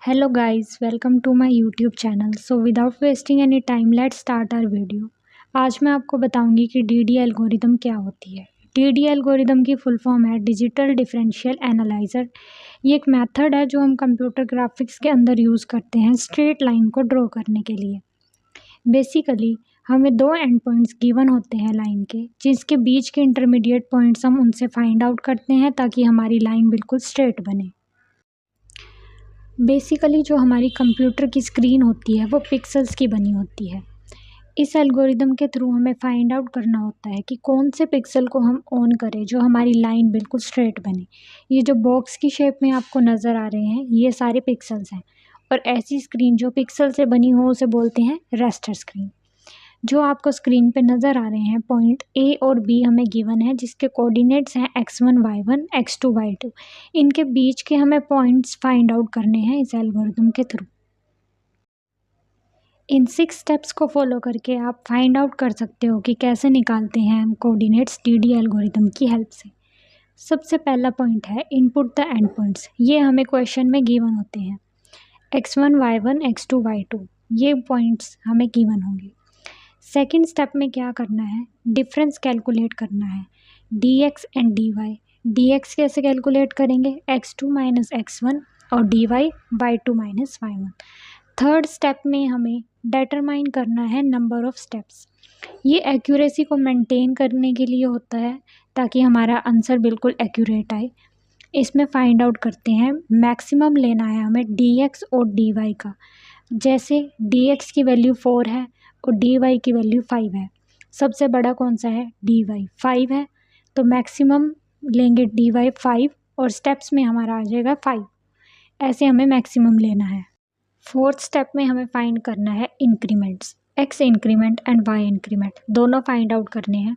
Hello guys, welcome to my YouTube channel. So without wasting any time, let's start our video. आज मैं आपको बताऊंगी कि DD algorithm क्या होती है। DD एल्गोरिदम की फुल फॉर्म है डिजिटल डिफरेंशियल एनालाइजर। ये एक मेथड है जो हम कंप्यूटर ग्राफिक्स के अंदर यूज़ करते हैं स्ट्रेट लाइन को ड्रॉ करने के लिए। बेसिकली हमें दो एंड पॉइंट्स गिवन होते हैं लाइन के, जिसके बीच के इंटरमीडिएट पॉइंट्स हम उनसे फाइंड आउट करते हैं ताकि हमारी लाइन बिल्कुल स्ट्रेट बने। बेसिकली जो हमारी कंप्यूटर की स्क्रीन होती है वो पिक्सेल्स की बनी होती है। इस एल्गोरिदम के थ्रू हमें फाइंड आउट करना होता है कि कौन से पिक्सल को हम ऑन करें जो हमारी लाइन बिल्कुल स्ट्रेट बने। ये जो बॉक्स की शेप में आपको नज़र आ रहे हैं ये सारे पिक्सेल्स हैं, और ऐसी स्क्रीन जो पिक्सल से बनी हो उसे बोलते हैं रेस्टर स्क्रीन। जो आपको स्क्रीन पे नज़र आ रहे हैं पॉइंट ए और बी हमें गिवन है, जिसके कोऑर्डिनेट्स हैं x1 y1 x2 y2। इनके बीच के हमें पॉइंट्स फाइंड आउट करने हैं इस एल्गोरिदम के थ्रू। इन 6 स्टेप्स को फॉलो करके आप फाइंड आउट कर सकते हो कि कैसे निकालते हैं हम कोऑर्डिनेट्स DD एल्गोरिदम की हेल्प से। सबसे पहला पॉइंट है इनपुट द एंड पॉइंट्स। ये हमें क्वेश्चन में गिवन होते हैं x1 y1 x2 y2, ये पॉइंट्स हमें गिवन होंगे। सेकेंड स्टेप में क्या करना है, डिफरेंस कैलकुलेट करना है dx एंड dy। dx कैसे कैलकुलेट करेंगे, x2 माइनस x1 और dy y2 minus y1। Third step में हमें डिटरमाइन करना है नंबर ऑफ स्टेप्स। ये एक्यूरेसी को मेंटेन करने के लिए होता है ताकि हमारा आंसर बिल्कुल एक्यूरेट आए। इसमें फाइंड आउट करते हैं मैक्सिमम लेना है हमें dx और dy का। जैसे dx की वैल्यू 4 है और dy की वैल्यू 5 है। सबसे बड़ा कौन सा है, dy 5 है, तो मैक्सिमम लेंगे dy 5 और स्टेप्स में हमारा आ जाएगा 5। ऐसे हमें मैक्सिमम लेना है। फोर्थ स्टेप में हमें फाइंड करना है increments, x increment and y increment दोनों फाइंड आउट करने हैं।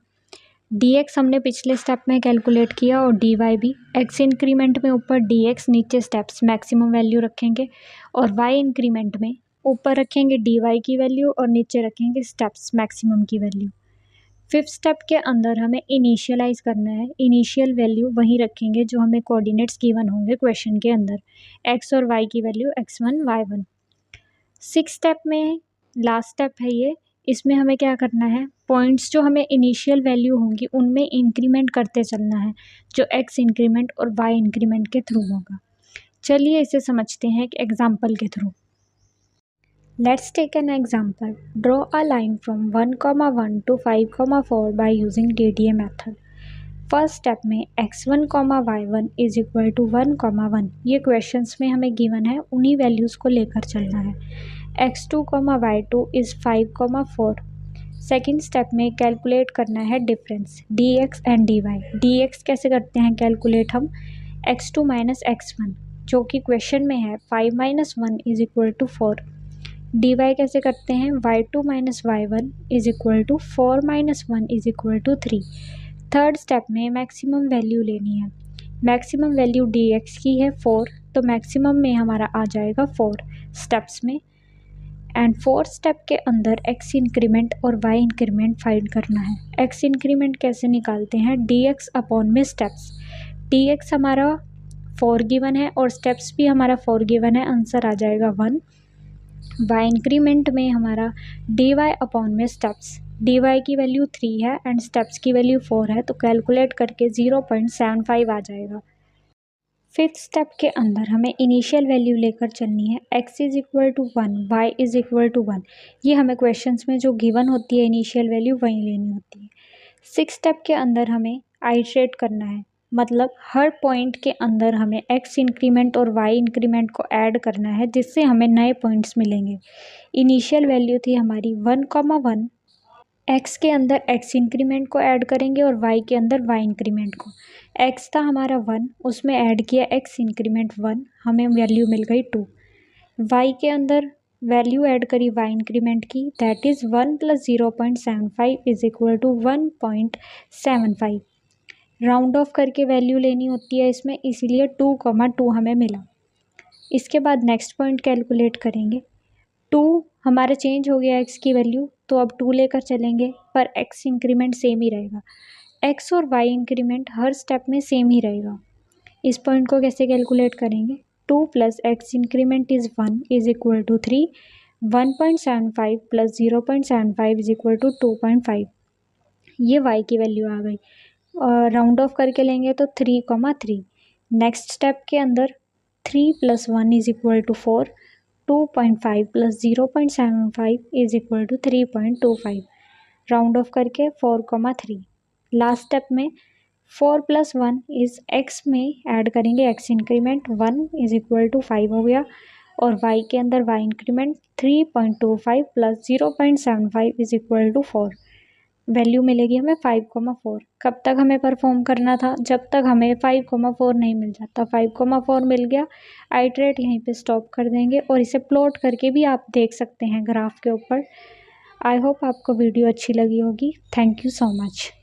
dx हमने पिछले स्टेप में कैलकुलेट किया और dy भी। x इंक्रीमेंट में ऊपर dx, नीचे स्टेप्स मैक्सिमम वैल्यू रखेंगे, और y इंक्रीमेंट में ऊपर रखेंगे dy की वैल्यू और नीचे रखेंगे स्टेप्स मैक्सिमम की वैल्यू। फिफ्थ स्टेप के अंदर हमें इनिशियलाइज करना है। इनिशियल वैल्यू वहीं रखेंगे जो हमें कोऑर्डिनेट्स गिवन होंगे क्वेश्चन के अंदर, x और y की value x1 y1। Six step में लास्ट स्टेप है ये, इसमें हमें क्या करना है, पॉइंट्स जो हमें इनिशियल वैल्यू होंगी उनमें इंक्रीमेंट करते चलना है, जो x इंक्रीमेंट और y इंक्रीमेंट के थ्रू होगा। चलिए इसे समझते हैं एक एग्जाम्पल के through. Let's take an example. Draw a line from 1,1 to 5,4 by using DDA method. First step में x1, y1 is equal to 1,1। ये क्वेश्चंस में हमें गिवन है, उन्हीं वैल्यूज़ को लेकर चलना है। x2, y2 is 5,4। Second step में कैलकुलेट करना है difference dx and dy। dx कैसे करते हैं कैलकुलेट हम, x2 माइनस x1 जो कि क्वेश्चन में है 5 minus 1 is equal to 4। dy कैसे करते हैं, y2 minus y1 is equal to 4 minus 1 is equal to 3। Third step में मैक्सिमम वैल्यू लेनी है। मैक्सिमम वैल्यू dx की है 4, तो मैक्सिमम में हमारा आ जाएगा 4 स्टेप्स में। एंड फोर्थ स्टेप के अंदर x इंक्रीमेंट और y इंक्रीमेंट फाइंड करना है। x इंक्रीमेंट कैसे निकालते हैं, dx अपॉन में स्टेप्स। dx हमारा 4 गिवन है और स्टेप्स भी हमारा 4 गिवन है, आंसर आ जाएगा 1। y इंक्रीमेंट में हमारा dy अपॉन में स्टेप्स। dy की वैल्यू 3 है एंड स्टेप्स की वैल्यू 4 है, तो कैलकुलेट करके 0.75 आ जाएगा। फिफ्थ स्टेप के अंदर हमें इनिशियल वैल्यू लेकर चलनी है। x is equal to 1, y is equal to 1। ये हमें क्वेश्चंस में जो गिवन होती है इनिशियल वैल्यू वही लेनी होती है। सिक्स स्टेप के अंदर हमें आइट्रेट करना है, मतलब हर पॉइंट के अंदर हमें x इंक्रीमेंट और y इंक्रीमेंट को ऐड करना है, जिससे हमें नए पॉइंट्स मिलेंगे। इनिशियल वैल्यू थी हमारी 1,1। x के अंदर x इंक्रीमेंट को ऐड करेंगे और y के अंदर y इंक्रीमेंट को। x था हमारा 1, उसमें ऐड किया x इंक्रीमेंट 1, हमें वैल्यू मिल गई 2। y के अंदर वैल्यू ऐड करी y इंक्रीमेंट की, that is 1 plus 0.75 is equal to 1.75। Round off करके वैल्यू लेनी होती है इसमें, इसीलिए 2,2 हमें मिला। इसके बाद नेक्स्ट पॉइंट कैलकुलेट करेंगे। 2 हमारा चेंज हो गया x की वैल्यू, तो अब 2 लेकर चलेंगे, पर x इंक्रीमेंट सेम ही रहेगा। x और y इंक्रीमेंट हर स्टेप में सेम ही रहेगा। इस पॉइंट को कैसे कैलकुलेट करेंगे, 2 plus x increment is 1 is equal to 3. 1.75 plus 0.75 is equal to 2.5. ये y की वैल्यू आ गई। राउंड ऑफ करके लेंगे तो 3,3। नेक्स्ट स्टेप के अंदर 3 + 1 is equal to 4. 2.5 plus 0.75 is equal to 3.25. Round off करके 4,3। लास्ट स्टेप में 4 + 1 इज x में ऐड करेंगे x increment 1 is equal to 5 हो गया, और y के अंदर y increment 3.25 plus 0.75 is equal to 4। Value मिलेगी हमें 5,4। कब तक हमें परफॉर्म करना था? जब तक हमें 5,4 नहीं मिल जाता। 5,4 मिल गया, आइटरेट यहीं पे स्टॉप कर देंगे और इसे प्लॉट करके भी आप देख सकते हैं ग्राफ के ऊपर। आई होप आपको वीडियो अच्छी लगी होगी। Thank you so much.